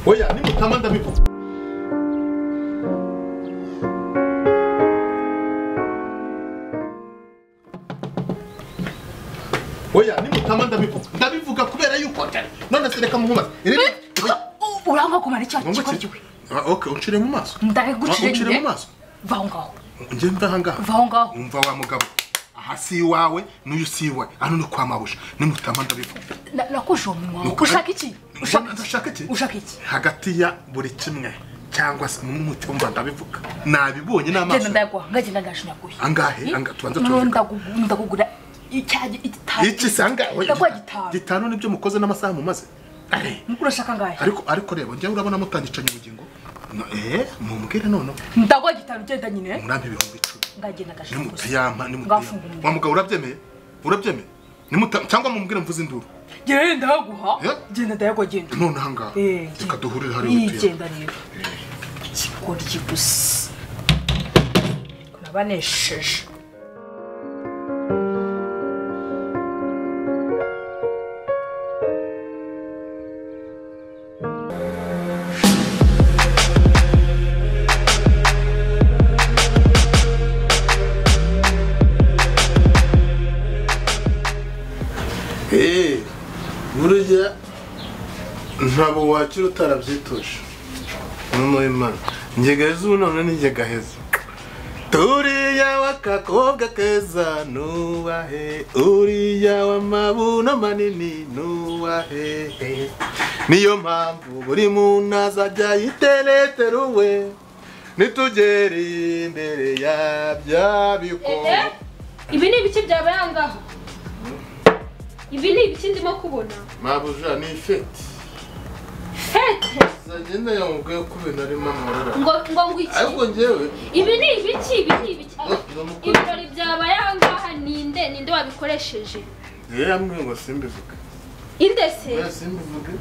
Oya ni mutamanda bivuga. Oya ni mutamanda bivuga. Ndabivuga kubera yuko atari. None se reka muhumaze. Uranga kumara icyo Okay, uncire mu maso. Ndagucire mu maso. Vaho ngaho. Nje mva hanga. Vaho ngaho. Umva wa mugabo. Hasi wawe n'uyu siwe. Ano ni kwa mabusha. Ni mutamanda bivuga. Nakujomwa. Ushaka iki? Ushaka iki? Hagati ya buri kimwe cyangwa se mu mutumba ndabivuga. Nabibonye n'amaso. Genda ndagwa, ngagenda ndashinya kuyi. Angahe? Tubanza tuvuga. Ndagugura icyaje itanu. Iki sanga ndagwa gitanu. Gitanu nibyo mukoze n'amasaha mumaze. Urashaka ngahe? Ariko reba njye urabona mutangicanye ubugingo. Mumbwire none. Ndagwa gitanu genda nyine. Murampe ibihumbi 10. Ngagenda gashinya. Ni mutayampa. Wa mugabo urabyemeye? Cyangwa mumbwire mvuze induru. Genda ndaguha. Genda ndagwa genda. None hanga. Reka duhurire hari utuye. Genda rero. Ikigoryi gusa. Kunabanesheje. Burya ntabo wakira utarabyitosha. None Imana. Njegeza none n'injegaheza. Turiya wakakobwa keza nuwahe uriya wamabuno manini nuwahe niyo mpamvu buri muntu azajya yitereteruwe nitugere imbere ya byabiko. Ibi ni ibiki byabayangaho? Ibi ni ibiki ndimo kubona? Mabuja ni fete. Fete? Zagenda yamubwiye ko ibintu arimo amorora. Ngo iki? Ariko njyewe ibi ni ibiki? Ibirori byabayangaha ninde wabikoresheje? Yambwiye ngo simbivuge. Inde se? Simbivuge.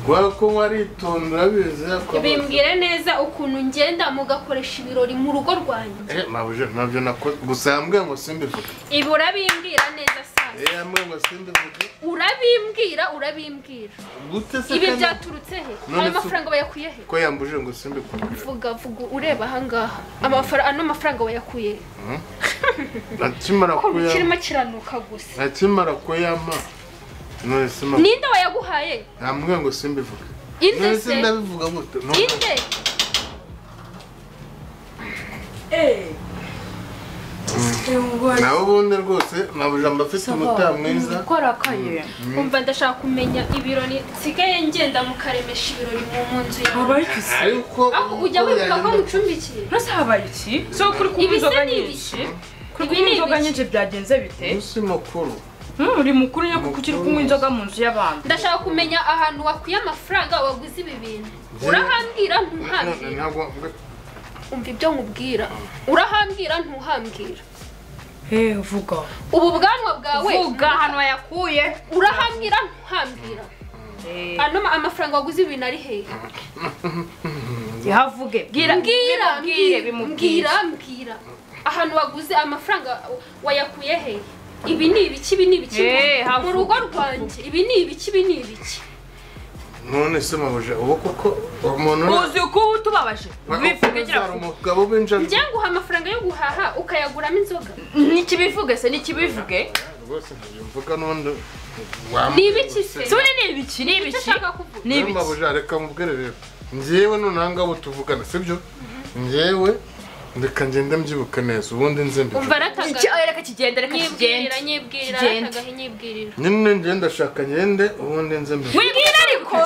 Kwa ko waritonda bize ko bimbwire neza ukuntu ngenda mugakoresha ibirori mu rugo rwanjye. Mabuje ntabyo nakoze gusa yambwiye ngo simbivuge. Ibi urabimbwira neza sasa. Yambwiye ngo simbivuge. Urabimbwira. Gute se? Ibi byaturutse he? Ayo mafaranga bayakuye he? Ko yambuje ngo simbivuge. Vuga ureba hangaha. Amafaranga bayakuye he? Akimara kuya. Kirimo kiranuka gusa. Akimara kuyama. Ninde wayaguhaye? Yambwiye ngo simbivuge. Inde se? Ndabivuga gute? Inde? Nawe ubundi rwose Mabuje mbafite umutima mwiza. Korakaye. Umva ndashaka kumenya ibirori sigaye ngenda mukaremesha ibirori mu nzu yawe. Ariko ujya wibuka ko mucumbikiye. Nase habaye iki? So kuri kubizoga nyinshi. Kuri inzoga nyinshi byagenze bite? Usi mukuru. Uri mukuru nyako kukiri kunywa inzoga mu nzu y'abantu. Ndashaka kumenya ahantu wakuye amafaranga waguze ibi bintu. Urahambwira ntuhambwira. Umva ibyo nkubwira. Urahambwira ntuhambwira. Vuga. Ubu bwanwa bwawe vuga hano wayakuye. Urahambwira ntuhambwira. Amafaranga waguze ibintu ari hehe? Yavuge. Mbwira. Ahantu waguze amafaranga wayakuye hehe? Ibi ni ibiki mu rugo rwanjye. Ibi ni ibiki. None se Mabuje ubu koko umuntu uzi ko utubabaje. Bivuge cyane umugabo binja. Njye nguha amafaranga yo guhaha ukayaguramo inzoga. Nikibivuge se nikibivuge. Rwose mvuga none. Ni ibiki se? Sone ni ibiki. Ni ibiki. Mabuje reka mubwire rero. Njyewe nunanga bo tuvugana sibyo? Njyewe ndeka ngende mbyibuka neza ubundi nze mbi. Umva rataga. Reka kigende. Nyibwirira. Nyine ngende shaka ngende ubundi nze mbi. Wibwira ariko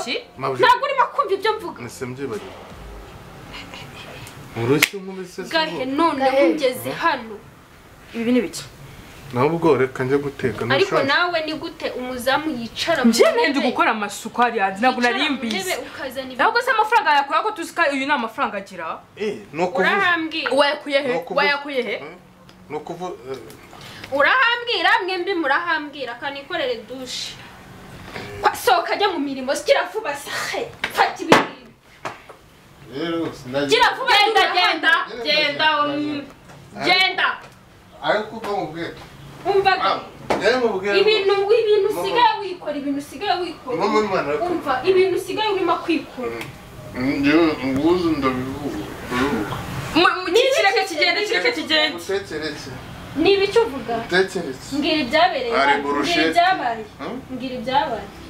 ntabwo urimo kumva ibyo mvuga. Nise mbyibagire. Urushye nkubise. Gahe none ungeze hano. Ibi ni biki? Nabwo reka njye guteka no. Ariko nawe ni gute umuzamu yicara mu nje nende gukora amasuku ari yanzi ntabwo narimbize. Ntabwo se amafaranga yakora ko tuzika uyu na amafaranga agira. Nuko urahambwira. Wayakuye he? Nuko urahambwira mwembi murahambwira kanikorere douche. Soka ajya mu mirimo sikira vuba sahe. Fata ibintu. Gira vuba genda. Ariko ko mubwira. Umva ibintu usigaye wikora umva ibintu usigaye urimo kwikora nguzu ndabivuga kireke kigende niba icyo uvuga mbwira ibyabereye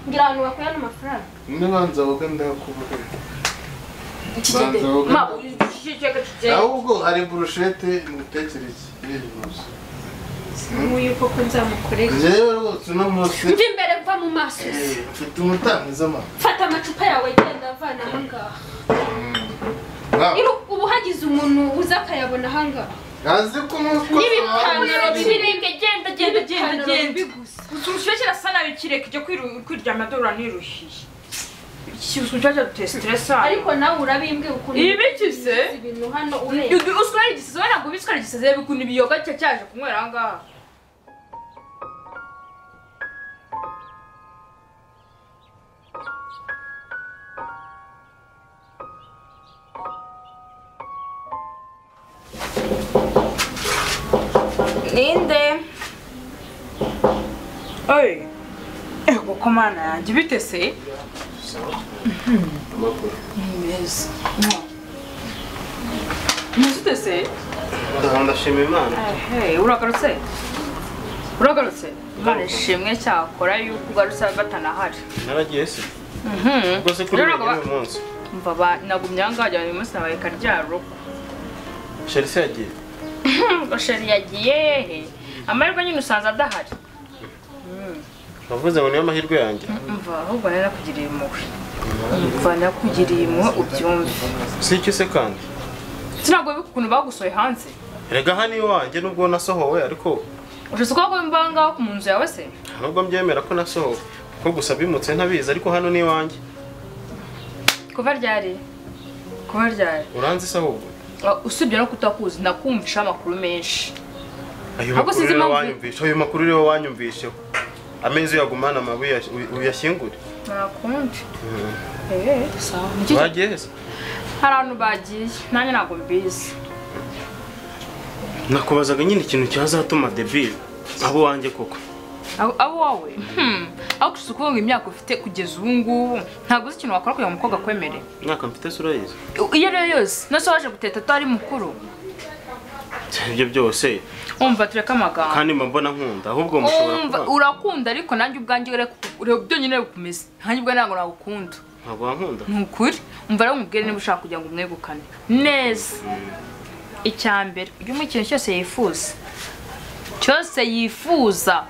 mbwira ahantu bakuye n'amafaranga nibanza woga ndakuvuga ahubwo hari burushete ngutekereze yuko ko nzamukorera njyewe rwose uno munsi mva imbere mva mu maso mfite umutamwiza ama fata amacupa yawe genda avana ahangaha ubu hagize umuntu uza akayabona ahangaha azi ko n'ibipantaro by'ibirenge genda umushyushye kirasa nabi kireka ijya kwiryama dore uriruhiye ikibazo duteye stress ariko nawe urabimbwira ukuntu ibikize ibintu hano ureba uswara igisize ntabwo biswara igisize bikuntu ibiyoga cyaje kunywera ahangaha ninde oye ego komana yanjye bite se neza muzite se ndashima Imana uragarutse Imana ishimwe cyakora yuko ugarutse batanahari naragiye se ubwo se kuri uyu munsi mva nagumye ahangaha uyu munsi nabaye karyaro Chelsea yagiye Gosheri yagiye hehe amahirwe nyine usanze adahari bavuze ngo niyo mahirwe yanjye mva ahubwo narakugiriye impuhwe ubyumve si iki se kandi sinabwo ukuntu bagusoye hanze erega hano iwanjye nubwo nasohowe ariko ushobora kuba wumva ngaho ku munzu yawe se nubwo mbyemera ko nasohowe ko gusa bimutse ntabizi ariko hano ni iwanjye kuva ryari uranzi se ahubwo usibye no kutakuzi nakumvisha amakuru menshi ayo makuru rero wanyumvisheho amezi yagumana amabuye uyashyingure nakundi sawa bagiye hese hari abantu bagiye nanjye ntabwo mbizi nakubazaga nyine ikintu cyazatuma debile abo wanjye koko abo wawe aho gusa ukuvuga imyaka ufite kugeza ubu ngubu ntabwo uzi ikintu wakora kugira ngo umukobwa akwemere imyaka mfite se urayizi iyo ariyo yose nose waje guteta atari mukuru ibyo byose umva tureka amagambo kandi mbona nkunda ahubwo mushobora kuba urakunda ariko nanjye ubwanjye ureba byonyine bikumeze nanjye ubwo ntabwo nagukunda ntabwo wankunda ni ukuri umva rero umubwire niba ushaka kugira ngo umwegukane neza icyambere ujye mu kintu cyose yifuza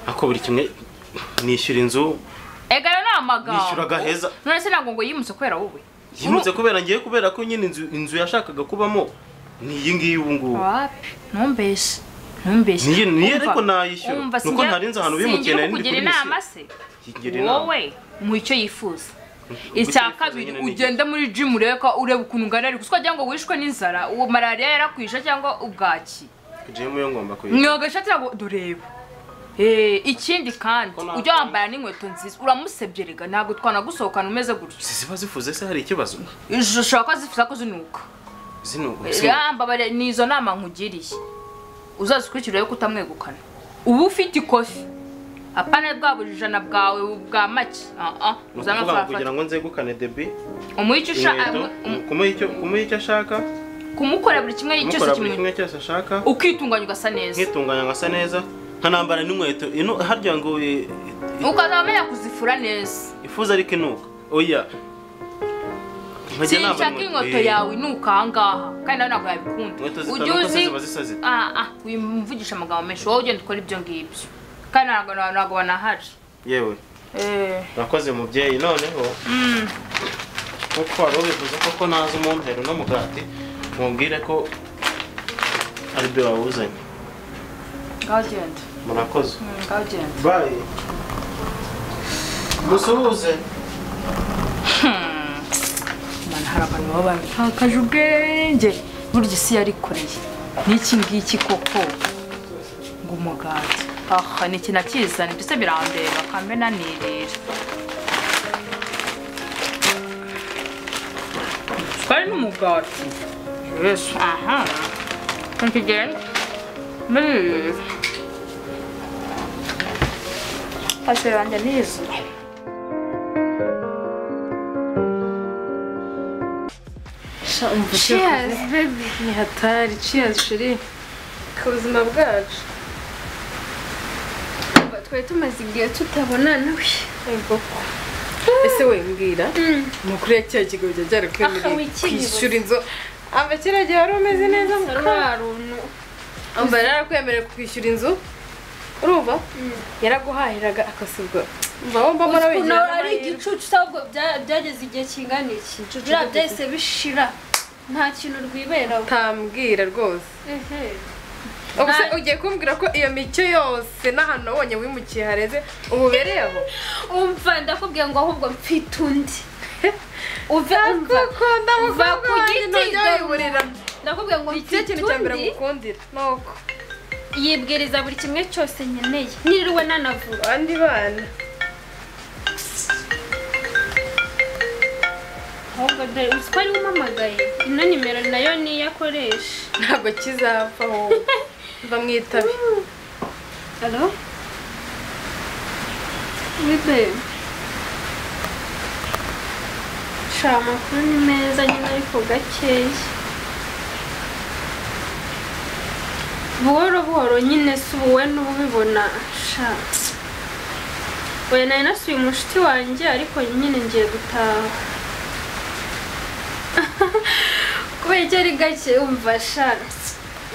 ako buri kimwe nishyura inzu egara ni amagambo nishyura gaheza none se ntabwo ngo yimutse kubera wowe yimutse kubera ngiye kubera ko nyine inzu yashakaga kubamo ni iyi ngiyi ubu ngubu ntumbeshe niyo ariko nayishyura nuko ntarinze ahantu bimukeneye ndi kugira inama se wowe mu icyo yifuza icya kabiri ugenda muri gym ureba ukuntu ungana ariko ukagira ngo wishwe n'inzara uwo malaria yarakwisha cyangwa ubwaki gym yo ngomba kuyita mwogashati ngo dureba ikindi kandi ujya wambara n'inkweto nziza uramusebye rega ntabwo twanagusohokana umeze gutyo ziba zifuze se hari ikibazo ushobora ko zifuza ko zinuka yambabare nizo nama nkugiriye uzazikurikira yo kutamwegukana uba ufite ikofi apana bwa burijana bwawe bwa make uzamafaranga kugira ngo nzegukane debi kumuha icyo ashaka kumukorera buri kimwe cyose ashaka ukitunganya ugasa neza nkitunganya ngasa neza nkanambara n'inkweto harya ngo ukazamenya kuzifura neza ifuza ariko inuka oya sinshaka inkweto yawe inuka ahangaha kandi nawe ntabwo yabikunda ujye uzi wimvugisha amagambo menshi wowe ugenda ukora ibyo ngibyo kandi ntabwo banahari yewe nakoze mubyeyi noneho kuko wari ubivuze koko nazi umumpero n'umugati mubwire ko ari byo wawuzanye gagenda murakoze gagenda bayi musuhuze mana hari abantu baba babitakaje ubwenge burya isi yarikoreye n'iki ngiki koko ngo umugati ni ikintu akizana mbese birandeba kambe nanirira twari n'umugati yesu nkigenda mbirira Pastor wanjye nizo. Cheers baby. Ni hatari. Cheers shiri. Ku buzima bwacu. Twari tumaze igihe tutabonana we. Ego. Ese we mbwira. Mukuru cya kigo cyajya kwemerera kwishyura inzu. Amba kiragiye wari umeze neza Sararunu. Amba yarakwemerera kwishyura inzu. Urumva? Yaraguhahiraga akasubwa. Mba mara wigira ari igicucu cyabwo byageze igihe kingana iki. Bya byese bishira. Nta kintu rwibera. Tambwira rwose. Ubuse ugiye kumbwira ko iyo micyo yose n'ahantu wabonye wimukiye hareze ububereyeho. Umva ndakubwiye ngo ahubwo mfite undi. Uva ku giti ndayiburira. Ndakubwiye ngo icyo kintu cya mbere gukundira nuko yibwiriza buri kimwe cyose nkeneye niriwe nanavuga andi bana ahubwo dore uswari umamagaye ino nimero nayo niyakoresha ntabwo kizapfaho mva mwitabe. Hello Wibe Shama kuri ni meza nyine ariko gakeya buhoro nyine si ubuwe n'ubibona sha oya nari nasuye umushuti wanjye ariko nyine ngiye gutaha kubera icyo ari gake umva sha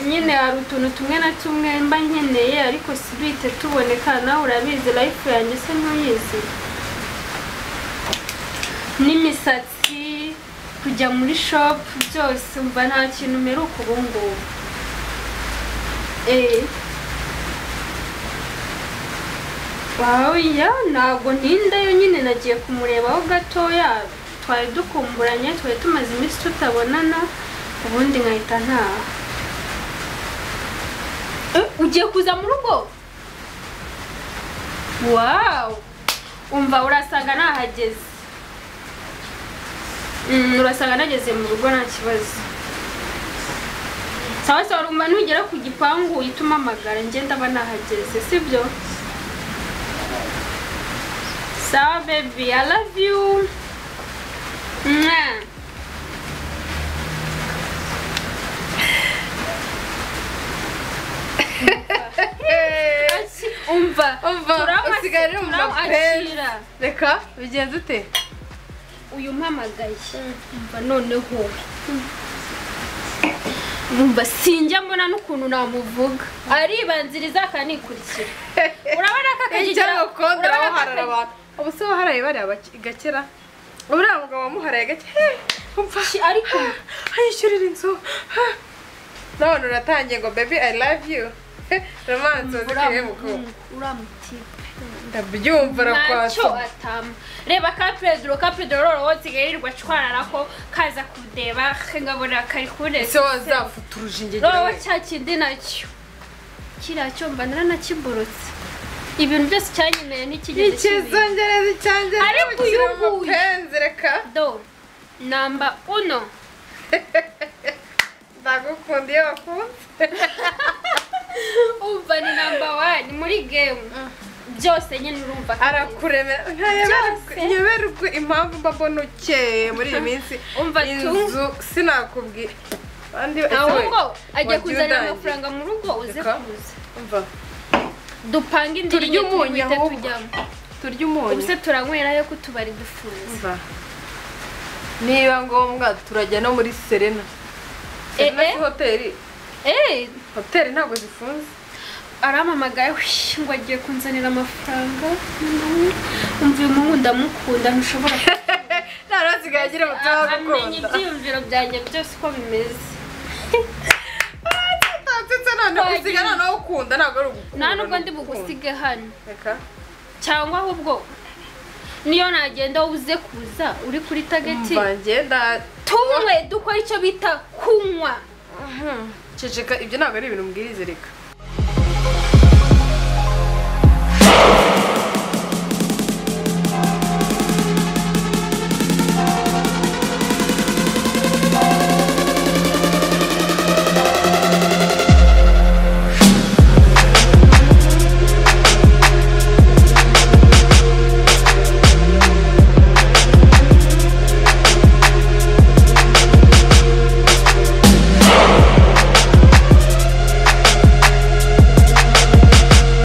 nyine hari utuntu tumwe na tumwe mba nkeneye ariko si bite tuboneka nawe urabizi life yanjye se ntuyizi n'imisatsi kujya muri shop byose umva nta kintu mperuka ubu ngubu ya ntabwo ntindayo nyine nagiye kumurebaho gatoya twari dukumburanye twari tumaze iminsi tutabonana ubundi nkahita ntaha. Ugiye kuza mu rugo? Wow umva urasanga nahageze. Urasanga nageze mu rugo nta kibazo. Sawa sawa rumba ntugera ku gipangu uhituma amagara ngenda banahageze sibyo? Sawa baby I love you. Umva usigare mu mapenzi. Reka bigenze ute? Uyu mpamagaye umva noneho umva sinjya mbona n'ukuntu namuvuga aribanziriza akanikurikira urabona ko akagira ukondera waharara abantu ubuse waharaye bari abagakera uriya mugabo wamuharaye gake umva ariko ayishyurira inzu none uratangiye ngo baby I love you romance uzikiye mukuru uramutipe ndabyumva rakwasa atama reba ka Pedro roro wotsigayirirwa cwarara ko kaza kudeba ngabona kari kure so wazafuturuje ingegero roro cyakindi nacyo kiracyo mbanara nakiborotse ibintu byose cyanyemeye n'ikigeze ikizongereza cyanje ariko uyu penzi reka do namba 1 ndagukunda iyo wakunze umva ni namba 1 muri game byose nyine urumva arakuremera nyeberwe impamvu mbabona ukeye muri iyi minsi umva inzu sinakubwira andi ahubwo agiye kuzana amafaranga mu rugo uze kuza umva dupanga indirimbo twite tujyamo turya umunyu ubuse turanywera yo kutubari dufunze umva niba ngombwa turajya no muri Serena hoteli hoteli ntabwo zifunze aramamagaye ngo agiye kunzanira amafaranga umva uyu muhungu ndamukunda ntushobora ntarasigaye agira umutima wo gukunda amenye ibyiyumviro byanjye byose uko bimeze ndetse none usiga noneho ukunda ntabwo ari ugukunda nta nubwo ndi bugusige hano reka cyangwa ahubwo niyo nagenda uze kuza uri kuri tageti ngenda tunywe dukora icyo bita kunywa ceceka ibyo ntabwo ari ibintu mbwirize reka